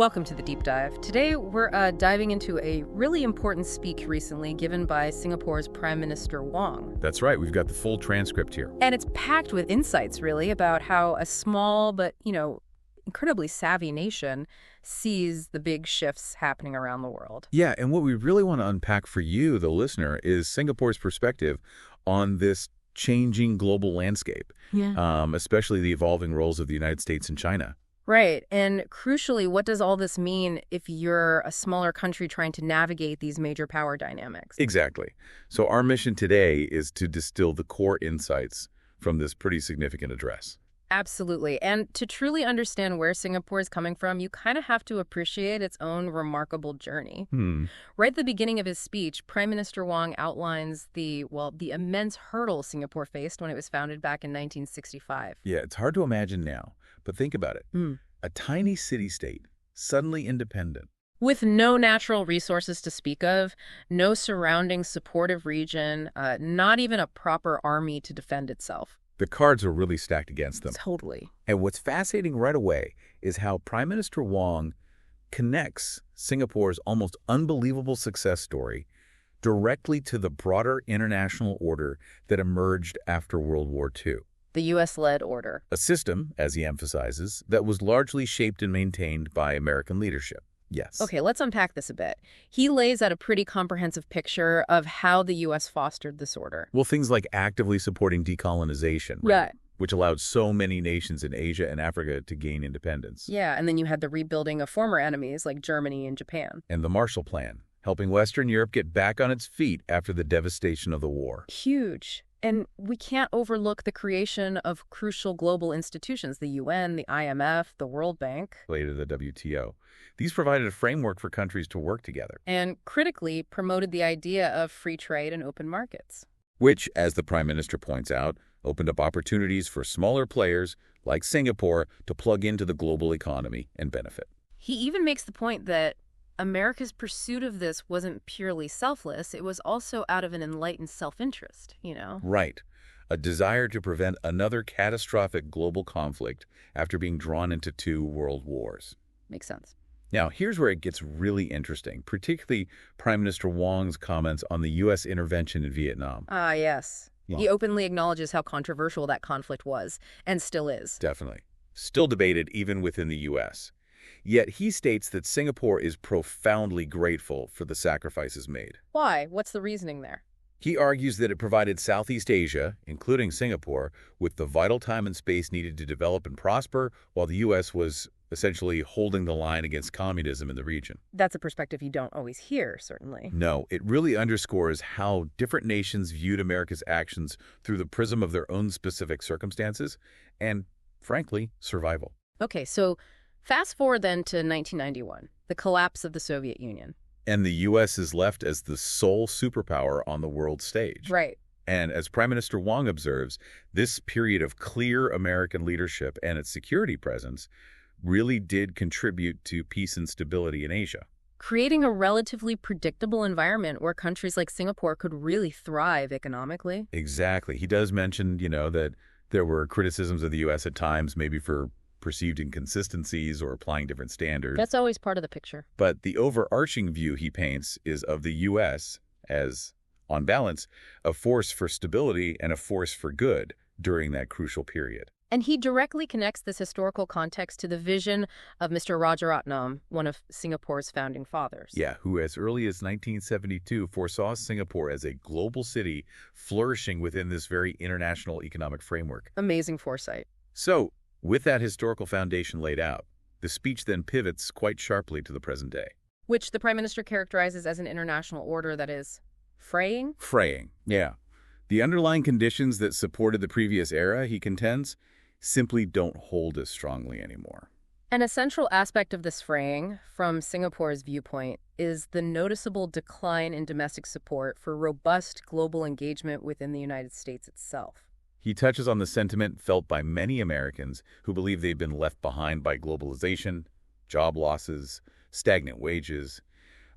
Welcome to the Deep Dive. Today, we're diving into a really important speech recently given by Singapore's Prime Minister Wong. That's right. We've got the full transcript here. And it's packed with insights, really, about how a small but, incredibly savvy nation sees the big shifts happening around the world. Yeah, and what we really want to unpack for you, the listener, is Singapore's perspective on this changing global landscape, especially the evolving roles of the United States and China. Right. And crucially, what does all this mean if you're a smaller country trying to navigate these major power dynamics? Exactly. So our mission today is to distill the core insights from this pretty significant address. Absolutely. And to truly understand where Singapore is coming from, you kind of have to appreciate its own remarkable journey. Right at the beginning of his speech, Prime Minister Wong outlines the immense hurdle Singapore faced when it was founded back in 1965. Yeah, it's hard to imagine now, but think about it. A tiny city-state, suddenly independent. With no natural resources to speak of, no surrounding supportive region, not even a proper army to defend itself. The cards are really stacked against them. Totally. And what's fascinating right away is how Prime Minister Wong connects Singapore's almost unbelievable success story directly to the broader international order that emerged after World War II. The U.S.-led order. A system, as he emphasizes, that was largely shaped and maintained by American leadership. Yes. Okay, let's unpack this a bit. He lays out a pretty comprehensive picture of how the U.S. fostered this order. Well, things like actively supporting decolonization, Right. which allowed so many nations in Asia and Africa to gain independence. Yeah, and then you had the rebuilding of former enemies like Germany and Japan. And the Marshall Plan, helping Western Europe get back on its feet after the devastation of the war. Huge. And we can't overlook the creation of crucial global institutions, the UN, the IMF, the World Bank. Later, the WTO. These provided a framework for countries to work together. And critically promoted the idea of free trade and open markets. Which, as the Prime Minister points out, opened up opportunities for smaller players like Singapore to plug into the global economy and benefit. He even makes the point that America's pursuit of this wasn't purely selfless. It was also out of an enlightened self-interest, Right. A desire to prevent another catastrophic global conflict after being drawn into 2 world wars. Makes sense. Now, here's where it gets really interesting, particularly Prime Minister Wong's comments on the U.S. intervention in Vietnam. Ah, yes. Well, He openly acknowledges how controversial that conflict was, and still is. Definitely. Still debated even within the U.S. Yet he states that Singapore is profoundly grateful for the sacrifices made. Why? What's the reasoning there? He argues that it provided Southeast Asia, including Singapore, with the vital time and space needed to develop and prosper, while the U.S. was essentially holding the line against communism in the region. That's a perspective you don't always hear, certainly. No, it really underscores how different nations viewed America's actions through the prism of their own specific circumstances and, frankly, survival. Okay, so fast forward then to 1991, the collapse of the Soviet Union. And the U.S. is left as the sole superpower on the world stage. Right. And as Prime Minister Wong observes, this period of clear American leadership and its security presence really did contribute to peace and stability in Asia. Creating a relatively predictable environment where countries like Singapore could really thrive economically. Exactly. He does mention, that there were criticisms of the U.S. at times, maybe for perceived inconsistencies or applying different standards. That's always part of the picture. But the overarching view he paints is of the U.S. as, on balance, a force for stability and a force for good during that crucial period. And he directly connects this historical context to the vision of Mr. Rajaratnam, one of Singapore's founding fathers. Yeah, who as early as 1972 foresaw Singapore as a global city flourishing within this very international economic framework. Amazing foresight. So, with that historical foundation laid out, the speech then pivots quite sharply to the present day. Which the Prime Minister characterizes as an international order that is fraying? Fraying, yeah. The underlying conditions that supported the previous era, he contends, simply don't hold as strongly anymore. And a central aspect of this fraying, from Singapore's viewpoint, is the noticeable decline in domestic support for robust global engagement within the United States itself. He touches on the sentiment felt by many Americans who believe they've been left behind by globalization, job losses, stagnant wages,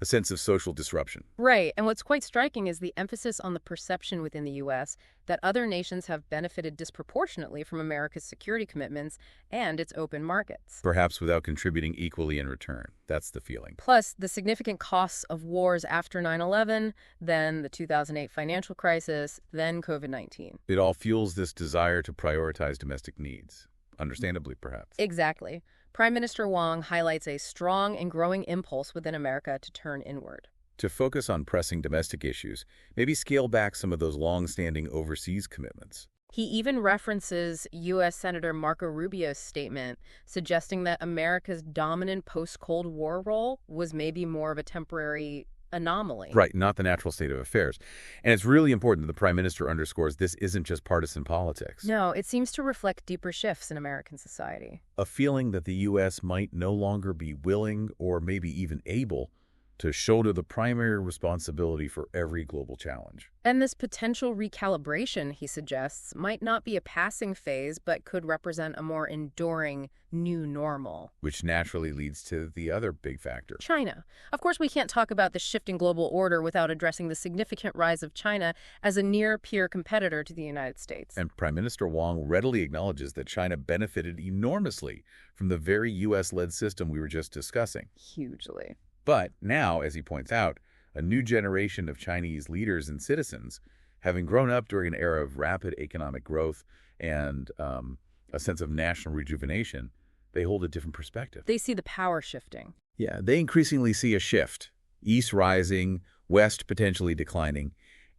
a sense of social disruption. Right, and what's quite striking is the emphasis on the perception within the U.S. that other nations have benefited disproportionately from America's security commitments and its open markets. Perhaps without contributing equally in return. That's the feeling. Plus, the significant costs of wars after 9/11, then the 2008 financial crisis, then COVID-19. It all fuels this desire to prioritize domestic needs. Understandably, perhaps. Exactly. Prime Minister Wong highlights a strong and growing impulse within America to turn inward. To focus on pressing domestic issues, maybe scale back some of those long-standing overseas commitments. He even references U.S. Senator Marco Rubio's statement, suggesting that America's dominant post-Cold War role was maybe more of a temporary anomaly. Right, not the natural state of affairs. And it's really important that the Prime Minister underscores this isn't just partisan politics. No, it seems to reflect deeper shifts in American society. A feeling that the U.S. might no longer be willing or maybe even able to shoulder the primary responsibility for every global challenge. And this potential recalibration, he suggests, might not be a passing phase, but could represent a more enduring new normal. Which naturally leads to the other big factor. China. Of course, we can't talk about the shifting global order without addressing the significant rise of China as a near-peer competitor to the United States. And Prime Minister Wong readily acknowledges that China benefited enormously from the very U.S.-led system we were just discussing. Hugely. But now, as he points out, a new generation of Chinese leaders and citizens, having grown up during an era of rapid economic growth and a sense of national rejuvenation, they hold a different perspective. They see the power shifting. Yeah, they increasingly see a shift, East rising, West potentially declining,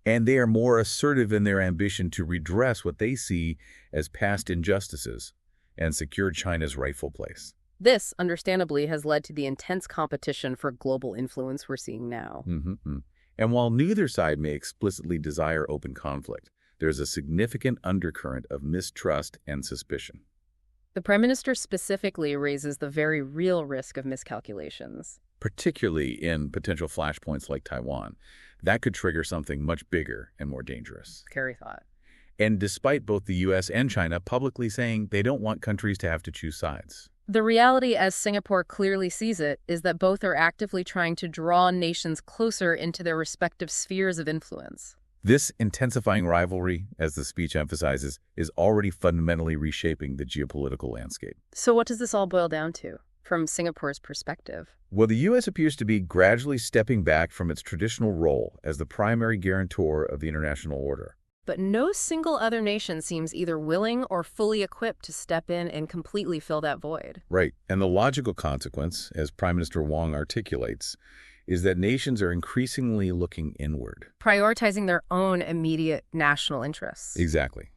and they are more assertive in their ambition to redress what they see as past injustices and secure China's rightful place. This, understandably, has led to the intense competition for global influence we're seeing now. And while neither side may explicitly desire open conflict, there's a significant undercurrent of mistrust and suspicion. The Prime Minister specifically raises the very real risk of miscalculations. Particularly in potential flashpoints like Taiwan. That could trigger something much bigger and more dangerous. Scary thought. And despite both the U.S. and China publicly saying they don't want countries to have to choose sides. The reality, as Singapore clearly sees it, is that both are actively trying to draw nations closer into their respective spheres of influence. This intensifying rivalry, as the speech emphasizes, is already fundamentally reshaping the geopolitical landscape. So what does this all boil down to, from Singapore's perspective? Well, the U.S. appears to be gradually stepping back from its traditional role as the primary guarantor of the international order. But no single other nation seems either willing or fully equipped to step in and completely fill that void. Right. And the logical consequence, as Prime Minister Wong articulates, is that nations are increasingly looking inward. Prioritizing their own immediate national interests. Exactly.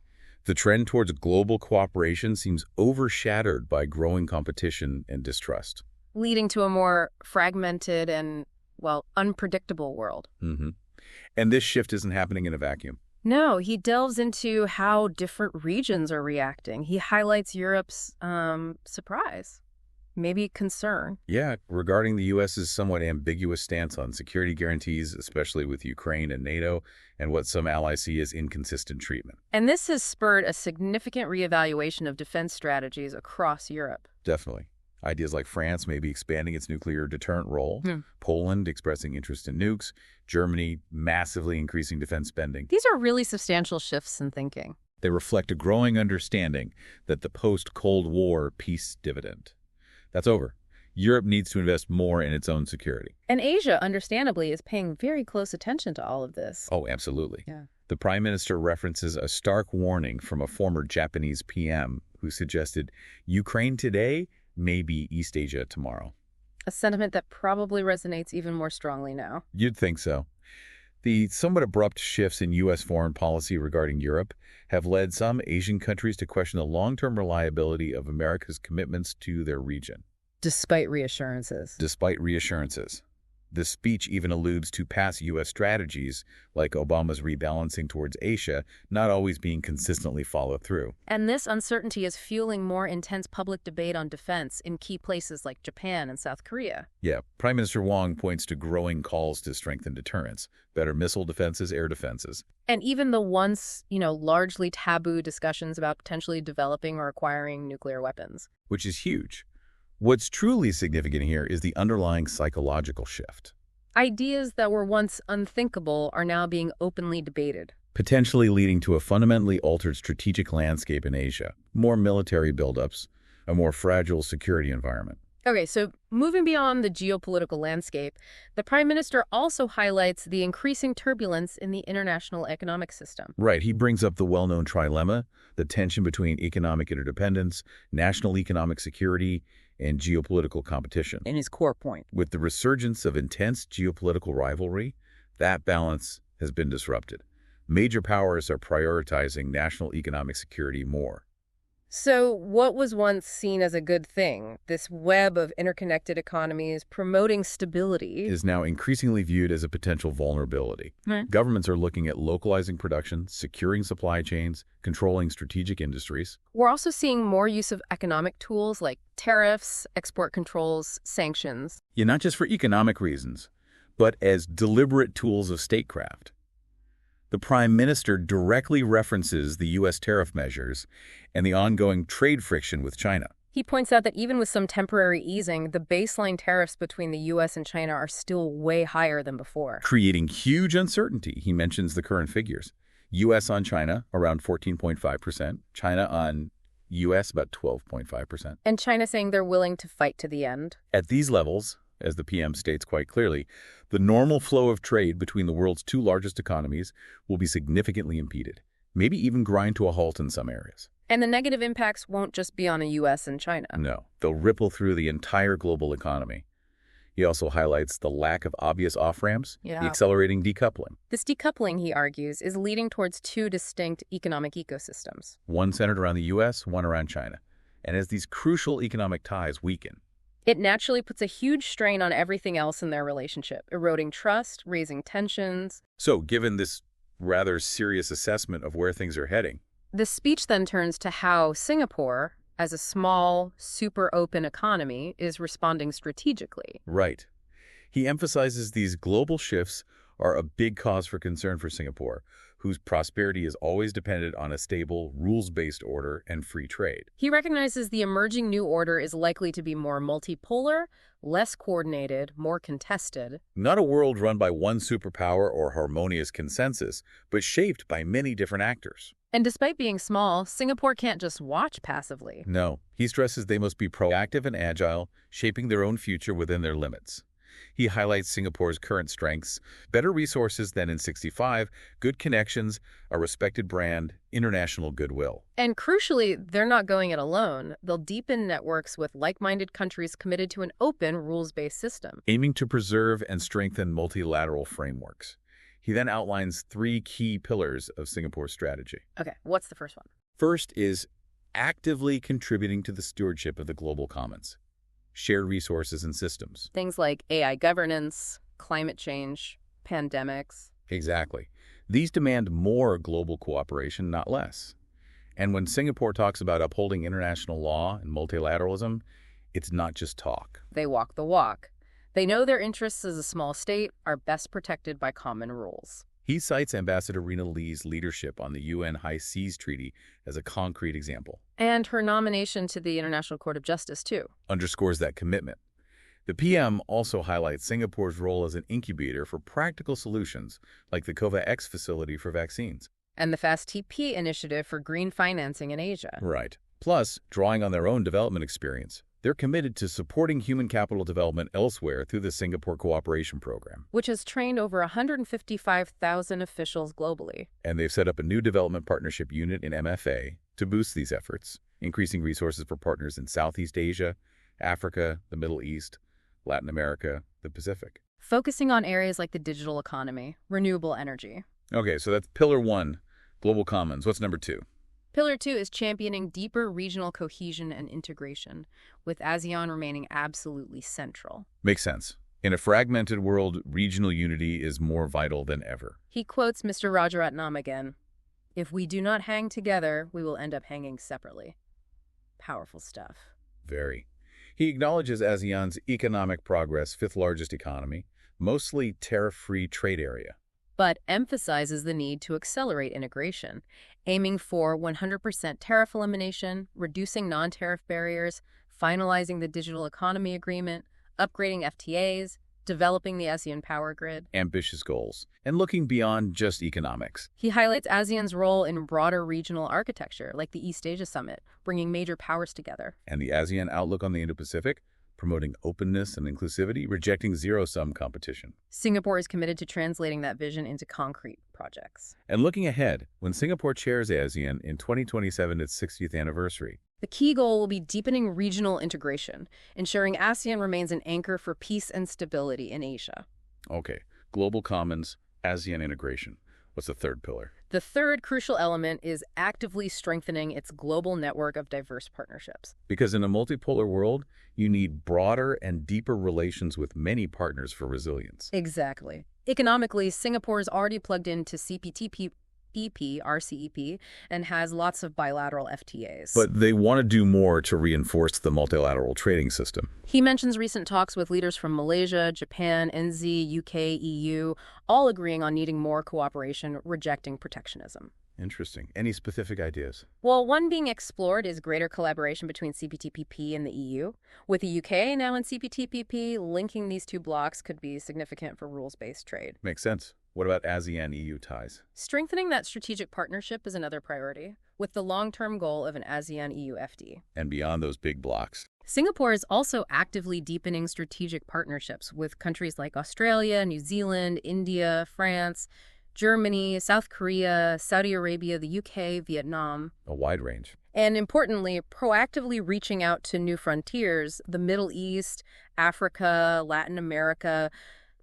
The trend towards global cooperation seems overshadowed by growing competition and distrust. Leading to a more fragmented and, well, unpredictable world. And this shift isn't happening in a vacuum. No, he delves into how different regions are reacting. He highlights Europe's surprise, maybe concern. Yeah, regarding the U.S.'s somewhat ambiguous stance on security guarantees, especially with Ukraine and NATO, and what some allies see as inconsistent treatment. And this has spurred a significant reevaluation of defense strategies across Europe. Definitely. Ideas like France maybe expanding its nuclear deterrent role, Poland expressing interest in nukes, Germany massively increasing defense spending. These are really substantial shifts in thinking. They reflect a growing understanding that the post-Cold War peace dividend, that's over. Europe needs to invest more in its own security. And Asia, understandably, is paying very close attention to all of this. Oh, absolutely. Yeah. The Prime Minister references a stark warning from a former Japanese PM who suggested Ukraine today may be East Asia tomorrow. A sentiment that probably resonates even more strongly now. You'd think so. The somewhat abrupt shifts in U.S. foreign policy regarding Europe have led some Asian countries to question the long-term reliability of America's commitments to their region. Despite reassurances. This speech even alludes to past U.S. strategies, like Obama's rebalancing towards Asia, not always being consistently followed through. And this uncertainty is fueling more intense public debate on defense in key places like Japan and South Korea. Yeah, Prime Minister Wong points to growing calls to strengthen deterrence, better missile defenses, air defenses. And even the once, largely taboo discussions about potentially developing or acquiring nuclear weapons. Which is huge. What's truly significant here is the underlying psychological shift. Ideas that were once unthinkable are now being openly debated. Potentially leading to a fundamentally altered strategic landscape in Asia, more military buildups, a more fragile security environment. Okay, so moving beyond the geopolitical landscape, the Prime Minister also highlights the increasing turbulence in the international economic system. Right, he brings up the well-known trilemma, the tension between economic interdependence, national economic security, and geopolitical competition. In his core point. With the resurgence of intense geopolitical rivalry, that balance has been disrupted. Major powers are prioritizing national economic security more. So what was once seen as a good thing, this web of interconnected economies promoting stability, Is now increasingly viewed as a potential vulnerability. Governments are looking at localizing production, securing supply chains, controlling strategic industries. we're also seeing more use of economic tools like tariffs, export controls, sanctions. Yeah, not just for economic reasons, but as deliberate tools of statecraft. The Prime Minister directly references the U.S. tariff measures and the ongoing trade friction with China. He points out that even with some temporary easing, the baseline tariffs between the U.S. and China are still way higher than before. Creating huge uncertainty. He mentions the current figures. U.S. on China, around 14.5%. China on U.S., about 12.5%. And China saying they're willing to fight to the end. At these levels, as the PM states quite clearly, the normal flow of trade between the world's two largest economies will be significantly impeded, maybe even grind to a halt in some areas. And the negative impacts won't just be on the U.S. and China. No, they'll ripple through the entire global economy. He also highlights the lack of obvious off-ramps, the accelerating decoupling. This decoupling, he argues, is leading towards two distinct economic ecosystems. One centered around the U.S., one around China. And as these crucial economic ties weaken, It naturally puts a huge strain on everything else in their relationship, eroding trust, raising tensions. so given this rather serious assessment of where things are heading, The speech then turns to how Singapore, as a small, super open economy, is responding strategically. right. He emphasizes these global shifts are a big cause for concern for Singapore, whose prosperity is always dependent on a stable, rules-based order and free trade. He recognizes the emerging new order is likely to be more multipolar, less coordinated, more contested. Not a world run by one superpower or harmonious consensus, but shaped by many different actors. And despite being small, Singapore can't just watch passively. No, he stresses they must be proactive and agile, shaping their own future within their limits. He highlights Singapore's current strengths: better resources than in '65, good connections, a respected brand, international goodwill. And crucially, they're not going it alone. They'll deepen networks with like-minded countries committed to an open, rules-based system. Aiming to preserve and strengthen multilateral frameworks. He then outlines 3 key pillars of Singapore's strategy. Okay, what's the first one? First is actively contributing to the stewardship of the global commons, shared resources and systems. Things like AI governance, climate change, pandemics. Exactly. These demand more global cooperation, not less. And when Singapore talks about upholding international law and multilateralism, it's not just talk. They walk the walk. They know their interests as a small state are best protected by common rules. He cites Ambassador Rina Lee's leadership on the UN High Seas Treaty as a concrete example. And her nomination to the International Court of Justice, too. Underscores that commitment. The PM also highlights Singapore's role as an incubator for practical solutions like the COVAX facility for vaccines. And the FAST-TP initiative for green financing in Asia. Right. Plus, drawing on their own development experience, they're committed to supporting human capital development elsewhere through the Singapore Cooperation Program. Which has trained over 155,000 officials globally. And they've set up a new development partnership unit in MFA to boost these efforts, increasing resources for partners in Southeast Asia, Africa, the Middle East, Latin America, the Pacific. Focusing on areas like the digital economy, renewable energy. Okay, so that's Pillar 1, Global Commons. What's number 2? Pillar 2 is championing deeper regional cohesion and integration, with ASEAN remaining absolutely central. Makes sense. In a fragmented world, regional unity is more vital than ever. He quotes Mr. Rajaratnam again. If we do not hang together, we will end up hanging separately. Powerful stuff. Very. He acknowledges ASEAN's economic progress, 5th largest economy, mostly tariff-free trade area. But emphasizes the need to accelerate integration, aiming for 100% tariff elimination, reducing non-tariff barriers, finalizing the digital economy agreement, upgrading FTAs, developing the ASEAN power grid. Ambitious goals, and looking beyond just economics. He highlights ASEAN's role in broader regional architecture, like the East Asia Summit, bringing major powers together. And the ASEAN outlook on the Indo-Pacific, promoting openness and inclusivity, rejecting zero-sum competition. Singapore is committed to translating that vision into concrete projects. And looking ahead, when Singapore chairs ASEAN in 2027, its 60th anniversary, the key goal will be deepening regional integration, ensuring ASEAN remains an anchor for peace and stability in Asia. Okay, global commons, ASEAN integration. What's the third pillar? The third crucial element is actively strengthening its global network of diverse partnerships. Because in a multipolar world, you need broader and deeper relations with many partners for resilience. Exactly. Economically, Singapore is already plugged into CPTPP, RCEP, and has lots of bilateral FTAs. But they want to do more to reinforce the multilateral trading system. He mentions recent talks with leaders from Malaysia, Japan, NZ, UK, EU, all agreeing on needing more cooperation, rejecting protectionism. Interesting. Any specific ideas? Well, one being explored is greater collaboration between CPTPP and the EU. With the UK now in CPTPP, linking these two blocs could be significant for rules-based trade. Makes sense. What about ASEAN-EU ties? Strengthening that strategic partnership is another priority, with the long-term goal of an ASEAN-EU FD. And beyond those big blocs? Singapore is also actively deepening strategic partnerships with countries like Australia, New Zealand, India, France, Germany, South Korea, Saudi Arabia, the UK, Vietnam. A wide range. And importantly, proactively reaching out to new frontiers, the Middle East, Africa, Latin America,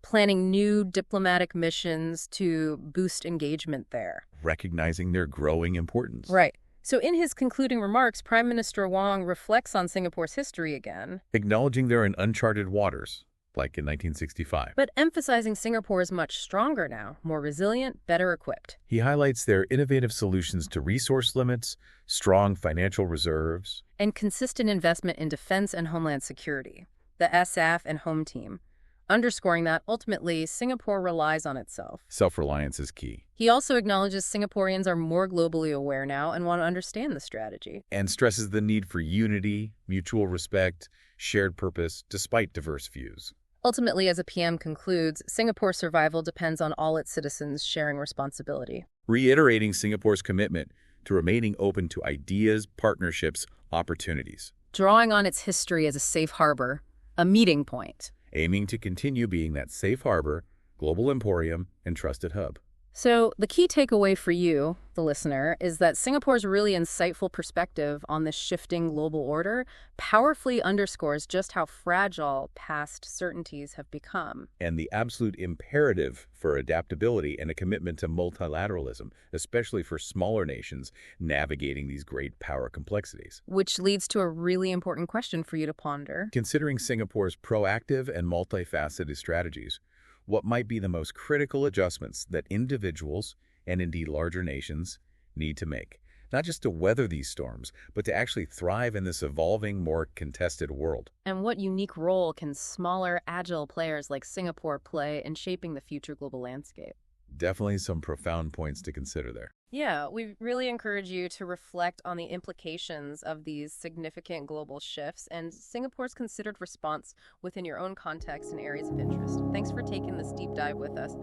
planning new diplomatic missions to boost engagement there. Recognizing their growing importance. Right. So in his concluding remarks, Prime Minister Wong reflects on Singapore's history again. Acknowledging they're in uncharted waters, like in 1965. But emphasizing Singapore is much stronger now, more resilient, better equipped. He highlights their innovative solutions to resource limits, strong financial reserves, and consistent investment in defense and homeland security, the SAF and Home Team, underscoring that ultimately Singapore relies on itself. Self-reliance is key. He also acknowledges Singaporeans are more globally aware now and want to understand the strategy. And stresses the need for unity, mutual respect, shared purpose, despite diverse views. Ultimately, as a PM concludes, Singapore's survival depends on all its citizens sharing responsibility. Reiterating Singapore's commitment to remaining open to ideas, partnerships, opportunities. Drawing on its history as a safe harbor, a meeting point. Aiming to continue being that safe harbor, global emporium, and trusted hub. So the key takeaway for you, the listener, is that Singapore's really insightful perspective on this shifting global order powerfully underscores just how fragile past certainties have become. And the absolute imperative for adaptability and a commitment to multilateralism, especially for smaller nations navigating these great power complexities. Which leads to a really important question for you to ponder. Considering Singapore's proactive and multifaceted strategies, what might be the most critical adjustments that individuals, and indeed larger nations, need to make? Not just to weather these storms, but to actually thrive in this evolving, more contested world. And what unique role can smaller, agile players like Singapore play in shaping the future global landscape? Definitely some profound points to consider there. Yeah, we really encourage you to reflect on the implications of these significant global shifts and Singapore's considered response within your own context and areas of interest. Thanks for taking this deep dive with us.